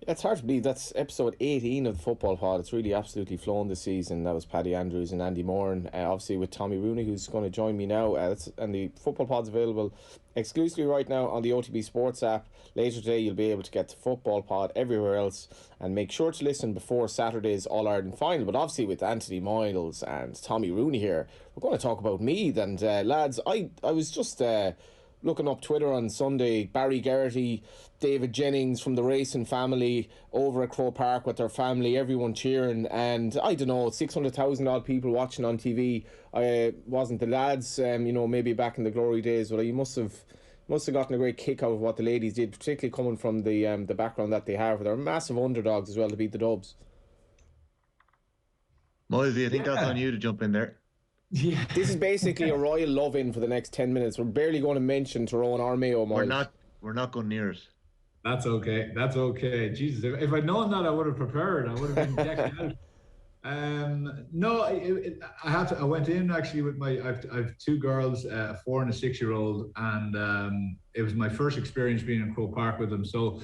Yeah, it's hard to believe that's episode 18 of the Football Pod. It's really absolutely flown this season. That was Paddy Andrews and Andy Moran, obviously with Tommy Rooney, who's going to join me now. And the Football Pod's available exclusively right now on the OTB Sports app. Later today, you'll be able to get the Football Pod everywhere else. And make sure to listen before Saturday's All-Ireland final. But obviously with Anthony Moyles and Tommy Rooney here, we're going to talk about Meath. And lads, I was just looking up Twitter on Sunday. Barry Geraghty, David Jennings from the racing family over at Croke Park with their family, everyone cheering, and I don't know, 600,000 odd people watching on TV. I wasn't the lads, maybe back in the glory days, but you must have gotten a great kick out of what the ladies did, particularly coming from the background that they have. They're massive underdogs as well to beat the Dubs. Moisey, I think that's on you to jump in there. Yeah. This is basically a royal love-in for the next 10 minutes. We're barely going to mention Tyrone or Mayo, Moyles. We're not going near it. That's okay. Jesus, if I'd known that, I would have prepared. I would have been decked out. No, I went in actually with I have two girls, a 4 and a 6-year-old, and it was my first experience being in Croke Park with them. So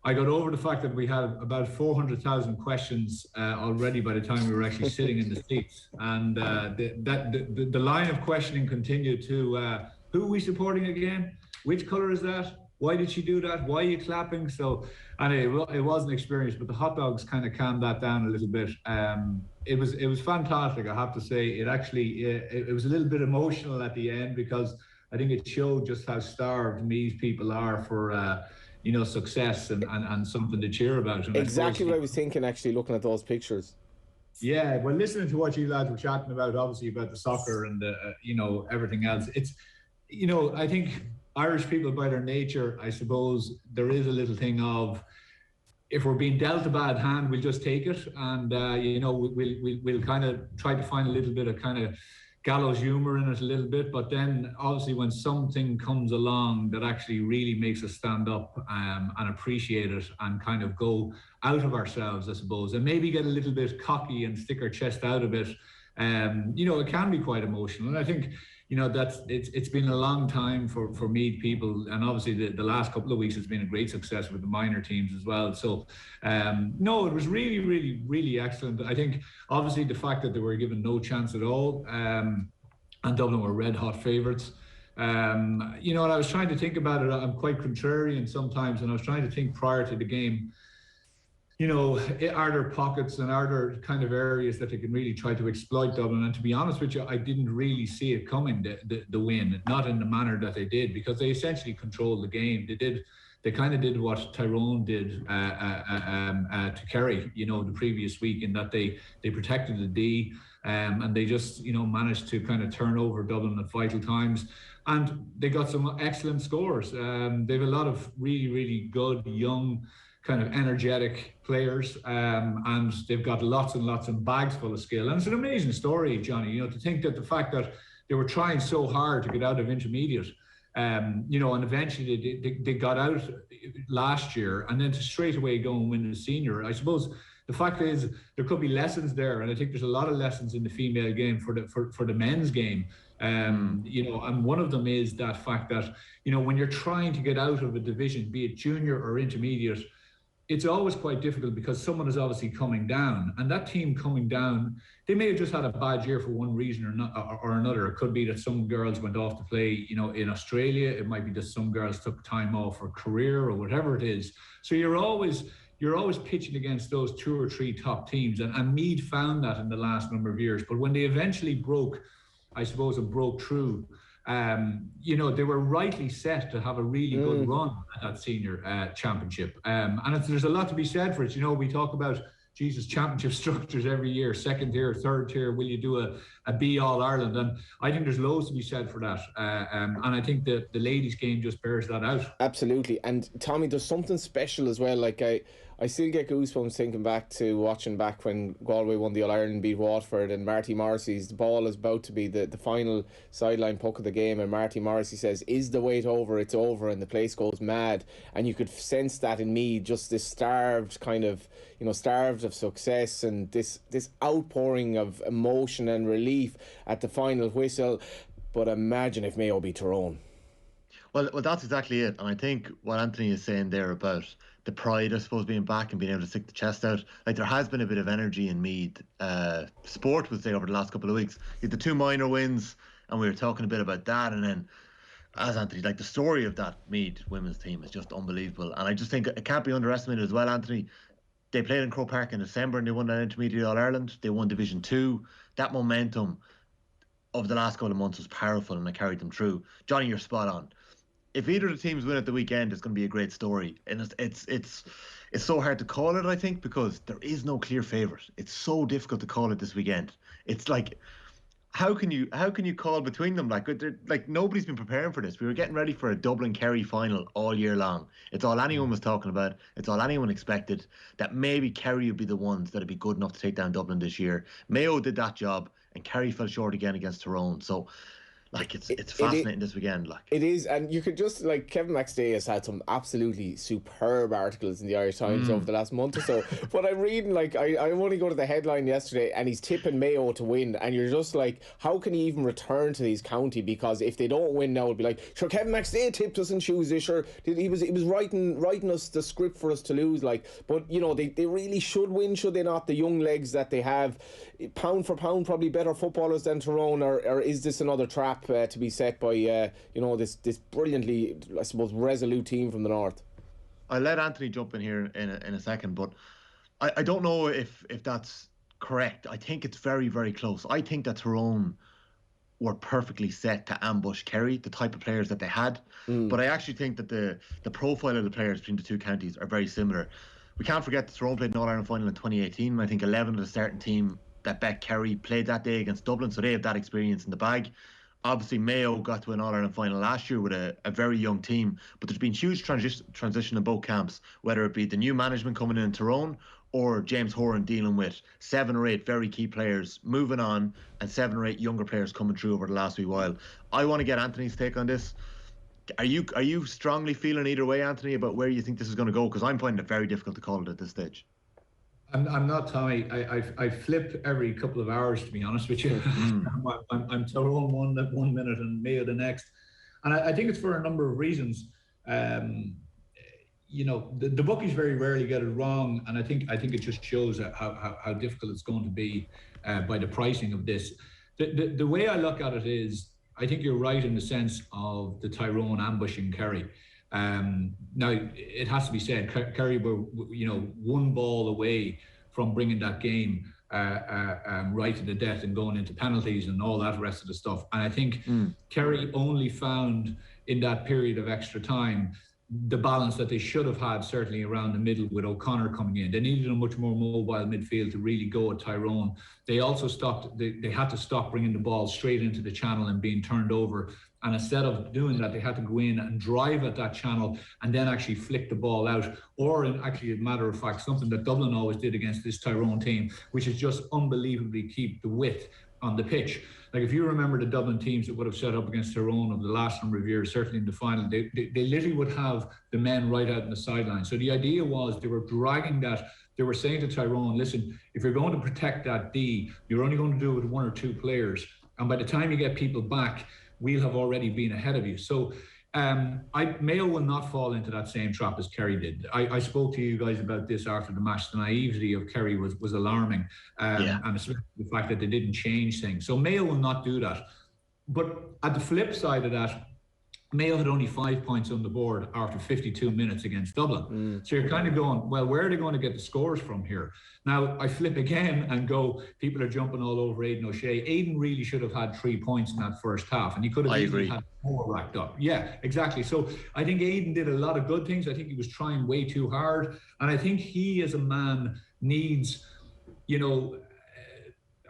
I got over the fact that we had about 400,000 questions already by the time we were actually sitting in the seats, and the line of questioning continued to who are we supporting again? Which colour is that? Why did she do that? Why are you clapping? So, and it was an experience, but the hot dogs kind of calmed that down a little bit. It was fantastic, I have to say. It actually it was a little bit emotional at the end because I think it showed just how starved Meath people are for success and something to cheer about. And exactly what I was thinking, actually, looking at those pictures. Yeah, well, listening to what you lads were chatting about, obviously about the soccer and the everything else, it's I think Irish people, by their nature, I suppose there is a little thing of, if we're being dealt a bad hand, we'll just take it, and we'll kind of try to find a little bit of kind of gallows humour in it a little bit. But then obviously when something comes along that actually really makes us stand up and appreciate it and kind of go out of ourselves, I suppose, and maybe get a little bit cocky and stick our chest out a bit, it can be quite emotional. And I think that's it's been a long time for Meath people, and obviously the last couple of weeks has been a great success with the minor teams as well. So no, it was really, really, really excellent. I think obviously the fact that they were given no chance at all, and Dublin were red hot favourites. And I was trying to think about it. I'm quite contrarian sometimes, and I was trying to think prior to the game, are there pockets and are there kind of areas that they can really try to exploit Dublin? And to be honest with you, I didn't really see it coming, the win, not in the manner that they did, because they essentially controlled the game. They kind of did what Tyrone did to Kerry, the previous week, in that they protected the D, and they just, managed to kind of turn over Dublin at vital times. And they got some excellent scores. They have a lot of really, really good, young, kind of energetic players, and they've got lots and lots of bags full of skill. And it's an amazing story, Johnny, to think that the fact that they were trying so hard to get out of intermediate, and eventually they got out last year, and then to straight away go and win the senior. I suppose the fact is there could be lessons there, and I think there's a lot of lessons in the female game for the men's game. And one of them is that fact that, when you're trying to get out of a division, be it junior or intermediate, it's always quite difficult because someone is obviously coming down, and that team coming down, they may have just had a bad year for one reason or another. It could be that some girls went off to play, in Australia. It might be that some girls took time off for career or whatever it is. So you're always pitching against those 2 or 3 top teams, and Meath found that in the last number of years. But when they eventually broke through, they were rightly set to have a really good run at that senior championship. And there's a lot to be said for it. We talk about championship structures every year, 2nd tier, 3rd tier, will you do a be all Ireland? And I think there's loads to be said for that. And I think that the ladies game just bears that out. Absolutely. And Tommy, there's something special as well. Like I still get goosebumps thinking back to watching back when Galway won the All-Ireland, beat Waterford, and Marty Morrissey's, the ball is about to be the final sideline puck of the game, and Marty Morrissey says, "Is the wait over? It's over," and the place goes mad. And you could sense that in me, just this starved of success, and this outpouring of emotion and relief at the final whistle. But imagine if Mayo beat Tyrone. Well, that's exactly it. And I think what Anthony is saying there about the pride, I suppose, being back and being able to stick the chest out. Like, there has been a bit of energy in Meath sport, would say, over the last couple of weeks. You had the 2 minor wins, and we were talking a bit about that. And then, as Anthony, like, the story of that Meath women's team is just unbelievable. And I just think it can't be underestimated as well, Anthony. They played in Croke Park in December and they won that Intermediate All-Ireland. They won Division 2. That momentum of the last couple of months was powerful and it carried them through. Johnny, you're spot on. If either of the teams win at the weekend, it's going to be a great story. And it's so hard to call it, I think, because there is no clear favourite. It's so difficult to call it this weekend. It's like, how can you call between them? Like nobody's been preparing for this. We were getting ready for a Dublin Kerry final all year long. It's all anyone was talking about. It's all anyone expected, that maybe Kerry would be the ones that'd be good enough to take down Dublin this year. Mayo did that job, and Kerry fell short again against Tyrone. So, like, it's fascinating this weekend. Like, it is, and you could just, like, Kevin McStay has had some absolutely superb articles in the Irish Times over the last month or so. But I'm reading, like, I only go to the headline yesterday, and he's tipping Mayo to win, and you're just like, how can he even return to these county? Because if they don't win now, it'll be like, sure, Kevin McStay tipped us in shoes this year. He was writing us the script for us to lose, like. But you know, they really should win, should they not? The young legs that they have, pound for pound, probably better footballers than Tyrone, or is this another trap to be set by this brilliantly, I suppose, resolute team from the north? I'll let Anthony jump in here in a second, but I don't know if that's correct. I think it's very, very close. I think that Tyrone were perfectly set to ambush Kerry, the type of players that they had. But I actually think that the profile of the players between the two counties are very similar. We can't forget that Tyrone played an All-Ireland final in 2018, and I think 11 of the starting team that bet Kerry played that day against Dublin, so they have that experience in the bag. Obviously, Mayo got to an All-Ireland final last year with a very young team, but there's been huge transition in both camps, whether it be the new management coming in Tyrone or James Horan dealing with 7 or 8 very key players moving on and 7 or 8 younger players coming through over the last wee while. I want to get Anthony's take on this. Are you strongly feeling either way, Anthony, about where you think this is going to go? Because I'm finding it very difficult to call it at this stage. I'm not, Tommy. I flip every couple of hours, to be honest with you. I'm Tyrone one minute and Mayo the next, and I think it's for a number of reasons. You know, the bookies very rarely get it wrong, and I think it just shows how difficult it's going to be by the pricing of this. The way I look at it is, I think you're right in the sense of the Tyrone ambushing Kerry. Now, it has to be said, Kerry were, one ball away from bringing that game right to the death and going into penalties and all that rest of the stuff. And I think Kerry only found in that period of extra time the balance that they should have had, certainly around the middle with O'Connor coming in. They needed a much more mobile midfield to really go at Tyrone. They also they had to stop bringing the ball straight into the channel and being turned over. And instead of doing that, they had to go in and drive at that channel and then actually flick the ball out. Or, in actually, a matter of fact, something that Dublin always did against this Tyrone team, which is just unbelievably keep the width on the pitch. Like, if you remember the Dublin teams that would have set up against Tyrone over the last number of years, certainly in the final, they literally would have the men right out on the sideline. So the idea was they were dragging that. They were saying to Tyrone, listen, if you're going to protect that D, you're only going to do it with 1 or 2 players. And by the time you get people back, we'll have already been ahead of you. So Mayo will not fall into that same trap as Kerry did. I spoke to you guys about this after the match. The naivety of Kerry was alarming, and especially the fact that they didn't change things. So Mayo will not do that. But at the flip side of that, Mayo had only 5 points on the board after 52 minutes against Dublin. So you're kind of going, well, where are they going to get the scores from here? Now, I flip again and go, people are jumping all over Aidan O'Shea. Aidan really should have had 3 points in that first half, and he could have easily had 4 racked up. Yeah, exactly. So I think Aidan did a lot of good things. I think he was trying way too hard. And I think he, as a man, needs,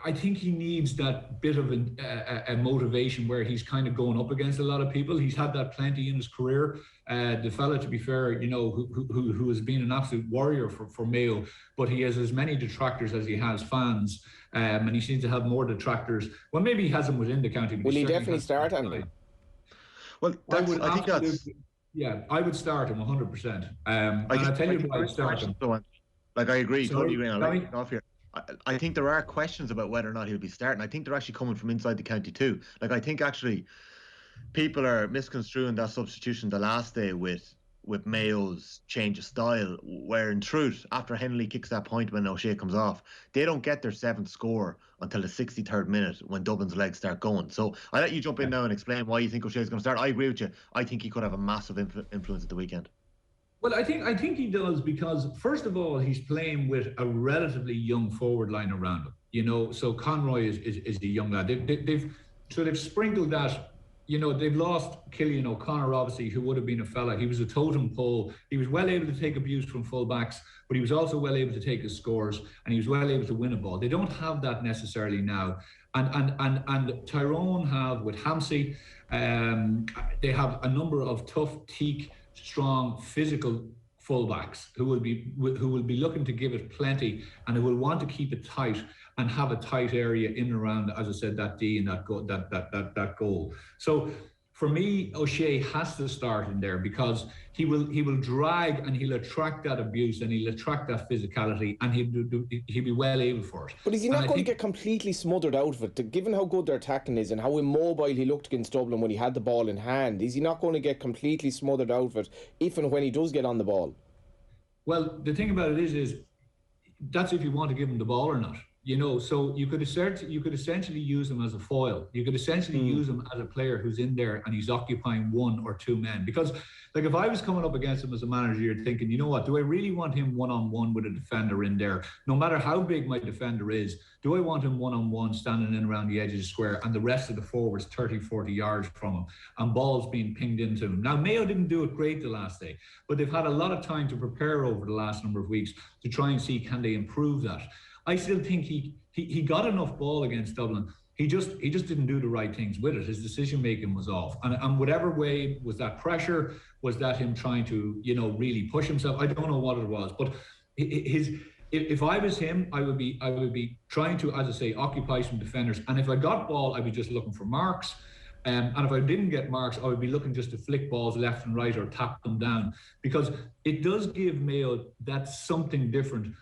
I think he needs that bit of a motivation where he's kind of going up against a lot of people. He's had that plenty in his career. The fella, to be fair, who has been an absolute warrior for Mayo, but he has as many detractors as he has fans, and he seems to have more detractors. Well, maybe he has them within the county. Will he definitely start, Andy? Well, I think that's... Yeah, I would start him 100%. And I'll tell you why I would start him. Like, I agree, Sorry, totally agree. I'll let you off here. I think there are questions about whether or not he'll be starting. I think they're actually coming from inside the county too. Like, I think actually people are misconstruing that substitution the last day with with Mayo's change of style, where in truth, after Henley kicks that point when O'Shea comes off, they don't get their 7th score until the 63rd minute when Dublin's legs start going. So I'll let you jump in now and explain why you think O'Shea's going to start. I agree with you. I think he could have a massive influence at the weekend. Well, I think he does, because first of all, he's playing with a relatively young forward line around him. You know, so Conroy is the young lad. They've sprinkled that. You know, they've lost Killian O'Connor, obviously, who would have been a fella. He was a totem pole. He was well able to take abuse from fullbacks, but he was also well able to take his scores, and he was well able to win a ball. They don't have that necessarily now. And Tyrone have, with Hamsey, they have a number of tough, teak, strong, physical fullbacks who will be looking to give it plenty, and who will want to keep it tight and have a tight area in and around, as I said, that D and that goal. So for me, O'Shea has to start in there, because he will drag and he'll attract that abuse and he'll attract that physicality, and he'll be well able for it. But is he not going to get completely smothered out of it? Given how good their attacking is and how immobile he looked against Dublin when he had the ball in hand, is he not going to get completely smothered out of it if and when he does get on the ball? Well, the thing about it is that's if you want to give him the ball or not. You know, so you could essentially use him as a foil. You could essentially use him as a player who's in there and he's occupying 1 or 2 men. Because, like, if I was coming up against him as a manager, you're thinking, you know what, do I really want him one-on-one with a defender in there? No matter how big my defender is, do I want him one-on-one standing in around the edge of the square and the rest of the forwards 30, 40 yards from him and balls being pinged into him? Now, Mayo didn't do it great the last day, but they've had a lot of time to prepare over the last number of weeks to try and see, can they improve that? I still think he got enough ball against Dublin. He just didn't do the right things with it. His decision making was off, and whatever way, was that pressure, was that him trying to, you know, really push himself? I don't know what it was, but if I was him, I would be trying to, as I say, occupy some defenders. And if I got ball, I'd be just looking for marks. And if I didn't get marks, I would be looking just to flick balls left and right or tap them down, because it does give Mayo that something different,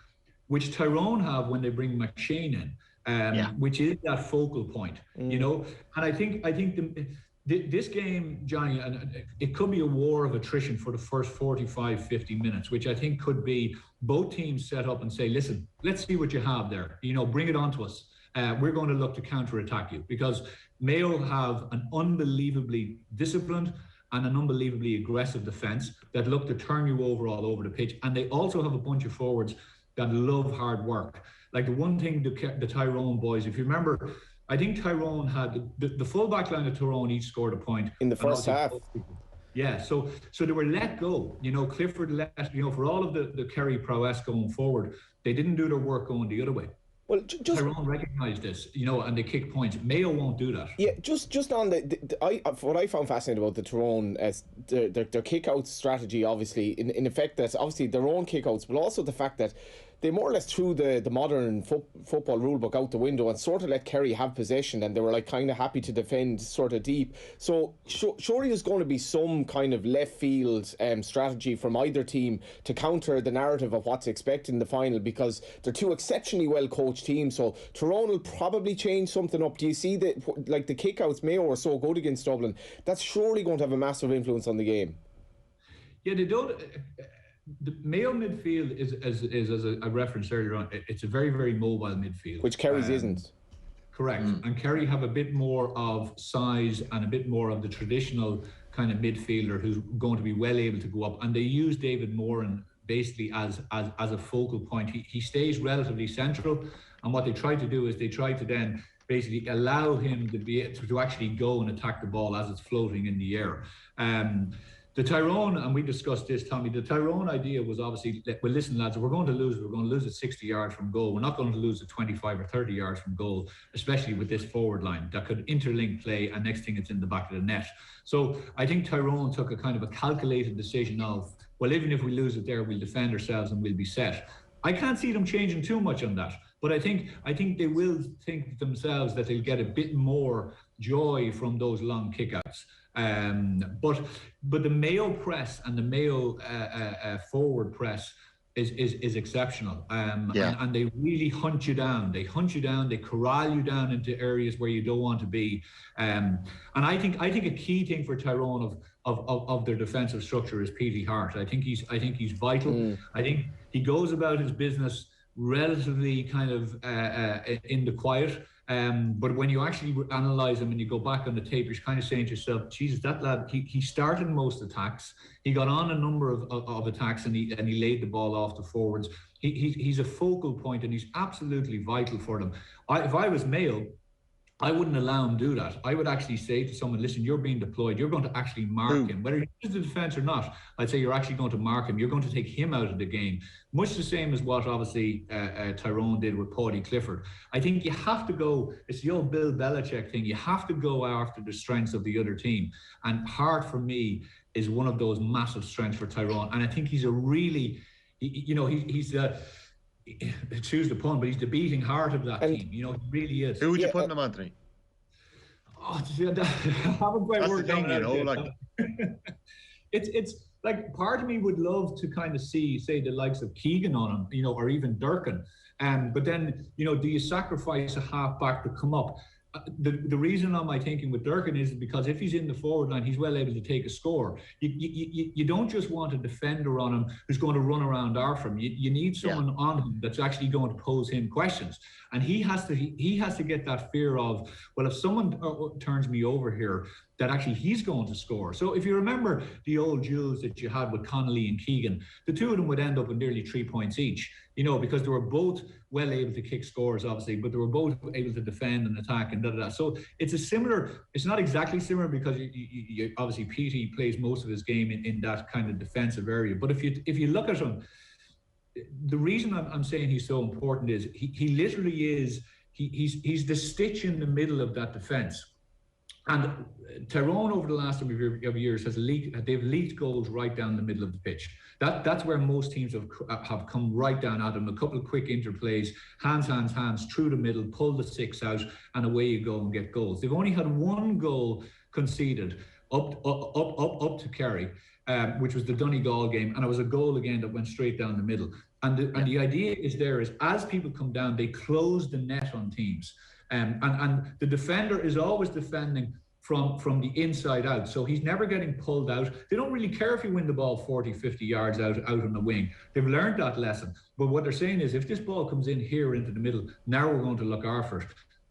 which Tyrone have when they bring McShane in, which is that focal point, you know. And I think this game, Johnny, and it could be a war of attrition for the first 45, 50 minutes, which I think could be both teams set up and say, listen, let's see what you have there. You know, bring it on to us. We're going to look to counter-attack you, because Mayo have an unbelievably disciplined and an unbelievably aggressive defence that look to turn you over all over the pitch. And they also have a bunch of forwards that love hard work. Like the one thing the Tyrone boys, if you remember, I think Tyrone had the full back line of Tyrone each scored a point in the first half. Yeah, so they were let go. You know, Clifford let, you know, for all of the Kerry prowess going forward, they didn't do their work going the other way. Well, just Tyrone recognised this, you know, and they kick points. Mayo won't do that. Yeah, just on what I found fascinating about the Tyrone, their kick-out strategy, obviously, in effect, that's obviously their own kick-outs, but also the fact that they more or less threw the modern football rulebook out the window and sort of let Kerry have possession, and they were like kind of happy to defend sort of deep. So surely there's going to be some kind of left field strategy from either team to counter the narrative of what's expected in the final, because they're two exceptionally well coached teams. So Tyrone will probably change something up. Do you see that, like the kickouts Mayo are so good against Dublin, that's surely going to have a massive influence on the game? Yeah, they don't. The Mayo midfield is as I referenced earlier on, it's a very, very mobile midfield. Which Kerry's isn't. Correct. And Kerry have a bit more of size and a bit more of the traditional kind of midfielder who's going to be well able to go up. And they use David Moran basically as a focal point. He stays relatively central. And what they try to do is they try to then basically allow him to be to actually go and attack the ball as it's floating in the air. The Tyrone, and we discussed this, Tommy, the Tyrone idea was obviously, well, listen, lads, we're going to lose at 60 yards from goal. We're not going to lose at 25 or 30 yards from goal, especially with this forward line that could interlink play, and next thing it's in the back of the net. So I think Tyrone took a kind of a calculated decision of, well, even if we lose it there, we'll defend ourselves and we'll be set. I can't see them changing too much on that, but I think they will think themselves that they'll get a bit more joy from those long kickouts. But the Mayo press and the Mayo forward press is exceptional. Yeah. And they really hunt you down. They hunt you down. They corral you down into areas where you don't want to be. And I think a key thing for Tyrone of their defensive structure is Petey Hart. I think he's vital. I think he goes about his business relatively kind of in the quiet. But when you actually analyse him and you go back on the tape, you're kind of saying to yourself, Jesus, that lad, he started most attacks. He got on a number of attacks and he laid the ball off the forwards. He's a focal point and he's absolutely vital for them. If I was Mayo, I wouldn't allow him to do that. I would actually say to someone, listen, you're being deployed. You're going to actually mark him. Whether he's the defence or not, I'd say you're actually going to mark him. You're going to take him out of the game. Much the same as what, obviously, Tyrone did with Paudie Clifford. I think you have to go, it's the old Bill Belichick thing, you have to go after the strengths of the other team. And Hart, for me, is one of those massive strengths for Tyrone. And I think he's a really, he's choose the pun, but he's the beating heart of that team. He really is. Who would you put in him, Anthony? Oh, I haven't quite worked out. It's like part of me would love to kind of say the likes of Keegan on him, or even Durkin. But then, do you sacrifice a half-back to come up? The reason on my thinking with Durkin is because if he's in the forward line, he's well able to take a score. You don't just want a defender on him who's going to run around after him. You need someone on him that's actually going to pose him questions. And he has to get that fear of, well, if someone turns me over here, that actually he's going to score. So if you remember the old duels that you had with Connolly and Keegan, the two of them would end up with nearly 3 points each, because they were both well able to kick scores, obviously, but they were both able to defend and attack and da-da-da. So it's not exactly similar because you obviously Petey plays most of his game in that kind of defensive area. But if you look at him, the reason I'm saying he's so important is he literally is, he's the stitch in the middle of that defense. And Tyrone over the last number of years they've leaked goals right down the middle of the pitch. That's where most teams have come right down at them. A couple of quick interplays, hands through the middle, pull the six out, and away you go and get goals. They've only had one goal conceded up to Kerry, which was the Donegal game, and it was a goal again that went straight down the middle. And the idea is as people come down, they close the net on teams. And the defender is always defending from the inside out. So he's never getting pulled out. They don't really care if you win the ball 40, 50 yards out on the wing. They've learned that lesson. But what they're saying is if this ball comes in here into the middle, now we're going to look after it.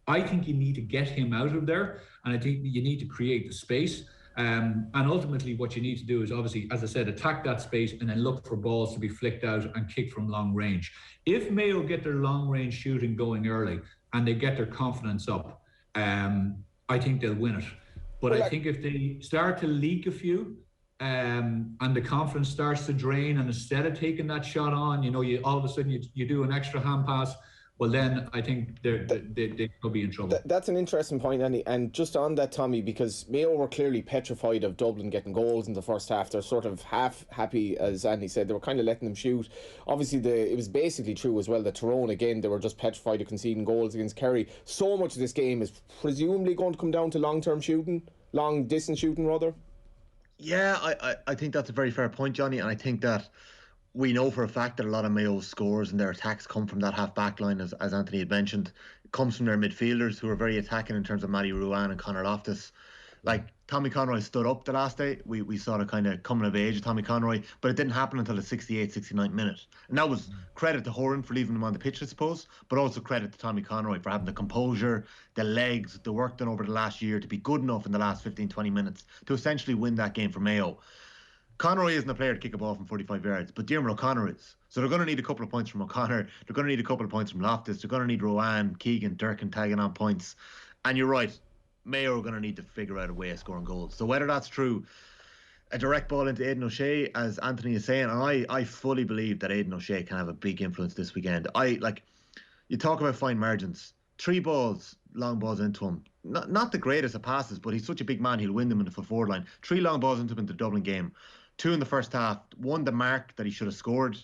I think you need to get him out of there. And I think you need to create the space. And ultimately what you need to do is obviously, as I said, attack that space and then look for balls to be flicked out and kicked from long range. If Mayo get their long range shooting going early, and they get their confidence up, I think they'll win it. But I think if they start to leak a few, and the confidence starts to drain, and instead of taking that shot on, you all of a sudden you do an extra hand pass, well then I think they could be in trouble. That's an interesting point, Andy. And just on that, Tommy, because Mayo were clearly petrified of Dublin getting goals in the first half. They're sort of half happy, as Andy said. They were kind of letting them shoot. Obviously, it was basically true as well that Tyrone, again, they were just petrified of conceding goals against Kerry. So much of this game is presumably going to come down to long distance shooting rather. Yeah, I think that's a very fair point, Johnny, and I think that we know for a fact that a lot of Mayo's scores and their attacks come from that half-back line, as Anthony had mentioned. It comes from their midfielders, who are very attacking in terms of Matty Ruane and Conor Loftus. Like, Tommy Conroy stood up the last day. We saw the kind of coming of age of Tommy Conroy, but it didn't happen until the 68th, 69th minute. And that was credit to Horan for leaving him on the pitch, I suppose, but also credit to Tommy Conroy for having the composure, the legs, the work done over the last year to be good enough in the last 15, 20 minutes to essentially win that game for Mayo. Conroy isn't a player to kick a ball from 45 yards, but Diarmuid O'Connor is. So they're going to need a couple of points from O'Connor. They're going to need a couple of points from Loftus. They're going to need Rowan, Keegan, Durkin tagging on points. And you're right, Mayo are going to need to figure out a way of scoring goals. So whether that's through a direct ball into Aidan O'Shea, as Anthony is saying, and I fully believe that Aidan O'Shea can have a big influence this weekend. You talk about fine margins. 3 balls, long balls into him. Not the greatest of passes, but he's such a big man, he'll win them in the full forward line. 3 long balls into him in the Dublin game. 2 in the first half. 1 the mark that he should have scored.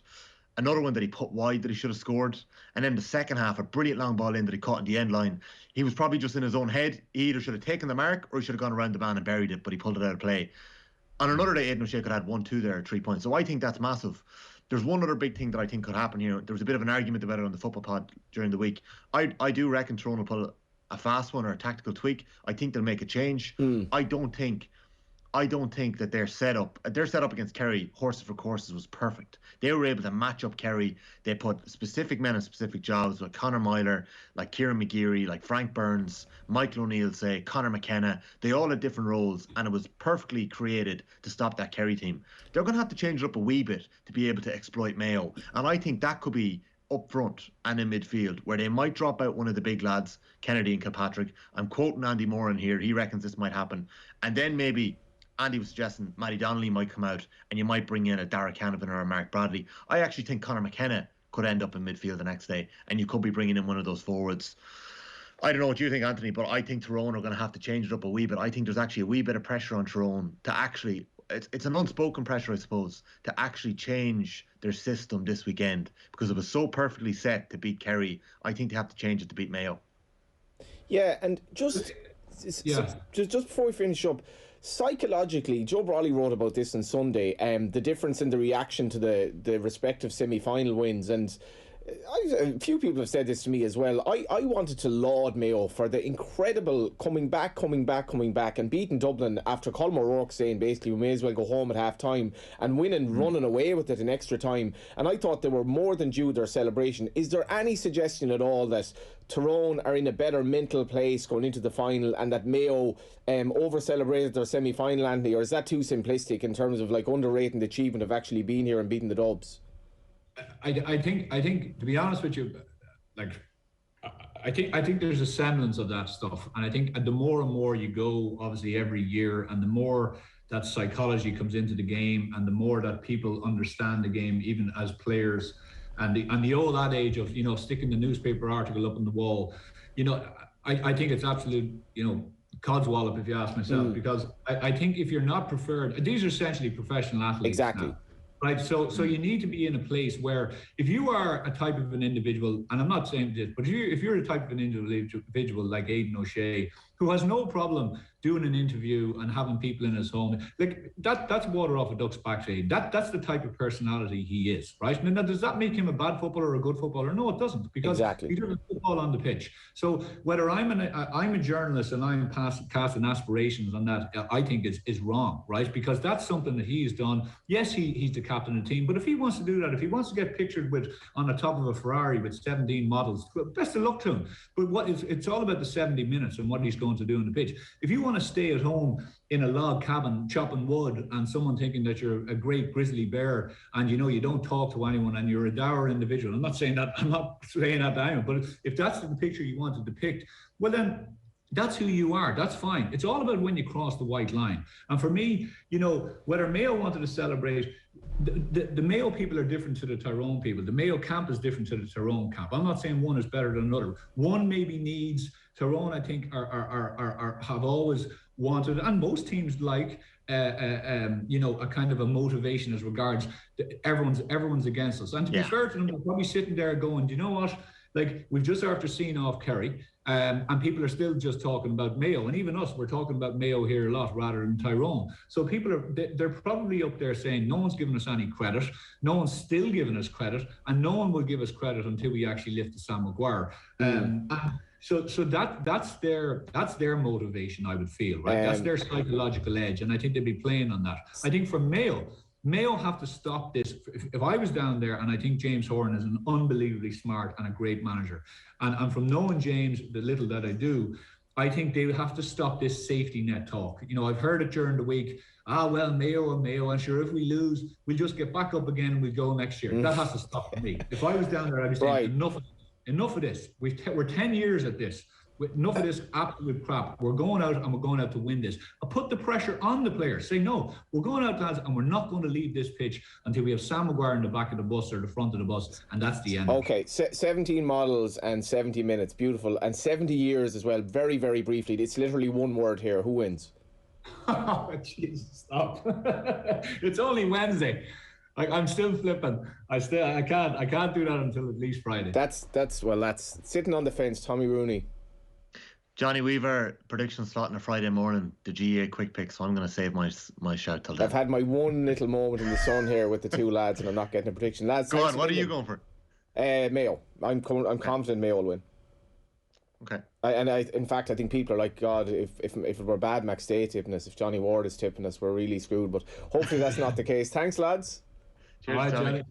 Another one that he put wide that he should have scored. And then the second half, a brilliant long ball in that he caught in the end line. He was probably just in his own head. He either should have taken the mark or he should have gone around the man and buried it, but he pulled it out of play. On another day, Aidan O'Shea could have had 1-2 there, 3 points. So I think that's massive. there's one other big thing that I think could happen here. There was a bit of an argument about it on the football pod during the week. I do reckon Tyrone will pull a fast one or a tactical tweak. I think they'll make a change. I don't think that their setup against Kerry, horses for courses, was perfect. They were able to match up Kerry. They put specific men in specific jobs, like Conor Myler, like Kieran McGeary, like Frank Burns, Michael O'Neill, say, Conor McKenna. They all had different roles, and it was perfectly created to stop that Kerry team. They're going to have to change it up a wee bit to be able to exploit Mayo. And I think that could be up front and in midfield, where they might drop out one of the big lads, Kennedy and Kilpatrick. I'm quoting Andy Moran here. He reckons this might happen. And then maybe Andy was suggesting Matty Donnelly might come out and you might bring in a Darragh Canavan or a Mark Bradley. I actually think Conor McKenna could end up in midfield the next day, and you could be bringing in one of those forwards. I don't know what you think, Anthony, but I think Tyrone are going to have to change it up a wee bit. I think there's actually a wee bit of pressure on Tyrone to actually, it's an unspoken pressure, I suppose, to actually change their system this weekend, because it was so perfectly set to beat Kerry. I think they have to change it to beat Mayo. Yeah, and just before we finish up, psychologically, Joe Brawley wrote about this on Sunday, the difference in the reaction to the respective semi-final wins, and a few people have said this to me as well. I wanted to laud Mayo for the incredible coming back and beating Dublin after Colm O'Rourke saying basically we may as well go home at half time, and winning, running away with it in extra time. And I thought they were more than due their celebration. Is there any suggestion at all that Tyrone are in a better mental place going into the final, and that Mayo over-celebrated their semi-final, Anthony, or is that too simplistic in terms of like underrating the achievement of actually being here and beating the Dubs? I think to be honest with you, like I think there's a semblance of that stuff, and I think the more and more you go, obviously every year, and the more that psychology comes into the game, and the more that people understand the game, even as players, and the old adage of, you know, sticking the newspaper article up on the wall, you know, I think it's absolute, you know, codswallop, if you ask myself, because I think if you're not preferred, these are essentially professional athletes. Exactly. Now. Right, so you need to be in a place where, if you are a type of an individual, and I'm not saying this, but if you're a type of an individual like Aidan O'Shea, who has no problem doing an interview and having people in his home, like that's water off a duck's backside. That's the type of personality he is, right? And now, does that make him a bad footballer or a good footballer? No, it doesn't, because he doesn't football on the pitch. So whether I'm a journalist and I'm casting aspirations on that, I think is wrong, right? Because that's something that he's done. Yes, he's the captain of the team, but if he wants to do that, if he wants to get pictured with on the top of a Ferrari with 17 models, best of luck to him. But it's all about the 70 minutes and what he's going to do on the pitch. If you want to stay at home in a log cabin chopping wood, and someone thinking that you're a great grizzly bear, and you know you don't talk to anyone, and you're a dour individual, I'm not saying that to anyone, but if that's the picture you want to depict, well then that's who you are. That's fine. It's all about when you cross the white line. And for me, you know, whether Mayo wanted to celebrate, the Mayo people are different to the Tyrone people. The Mayo camp is different to the Tyrone camp. I'm not saying one is better than another. One maybe needs, Tyrone, I think, have always wanted, and most teams like, you know, a kind of a motivation as regards everyone's against us. And to be fair to them, they're probably sitting there going, do you know what? Like, we've just after seen off Kerry, and people are still just talking about Mayo, and even us, we're talking about Mayo here a lot rather than Tyrone. So people they're probably up there saying no one's giving us any credit, no one's still giving us credit, and no one will give us credit until we actually lift the Sam Maguire. So that's their motivation, I would feel, right? That's their psychological edge, and I think they'd be playing on that. I think for Mayo have to stop this. If I was down there, and I think James Horan is an unbelievably smart and a great manager, and from knowing James, the little that I do, I think they have to stop this safety net talk. You know, I've heard it during the week. Well, Mayo, and sure, if we lose, we'll just get back up again and we'll go next year. That has to stop for me. If I was down there, I'd be saying, enough of this. We're 10 years at this. Enough of this absolute crap. We're going out, and we're going out to win this. I put the pressure on the players. Say, no, we're going out, lads, and we're not going to leave this pitch until we have Sam Maguire in the back of the bus or the front of the bus, and that's the end. Okay, 17 models and 70 minutes. Beautiful. And 70 years as well. Very, very briefly. It's literally one word here. Who wins? Oh, Jesus, stop. It's only Wednesday. I'm still flipping. I can't do that until at least Friday. That's sitting on the fence, Tommy Rooney. Johnny Weaver prediction slot on a Friday morning, the GA quick pick. So I'm going to save my shout till then. I've had my one little moment in the sun here with the two lads, and I'm not getting a prediction. Lads, go on. What are you going for? Mayo. I'm confident Mayo will win. Okay. In fact, I think people are like, God, if it were Bad Mac Stay tipping us, if Johnny Ward is tipping us, we're really screwed. But hopefully that's not the case. Thanks, lads. Cheers, All right, Johnny. Johnny.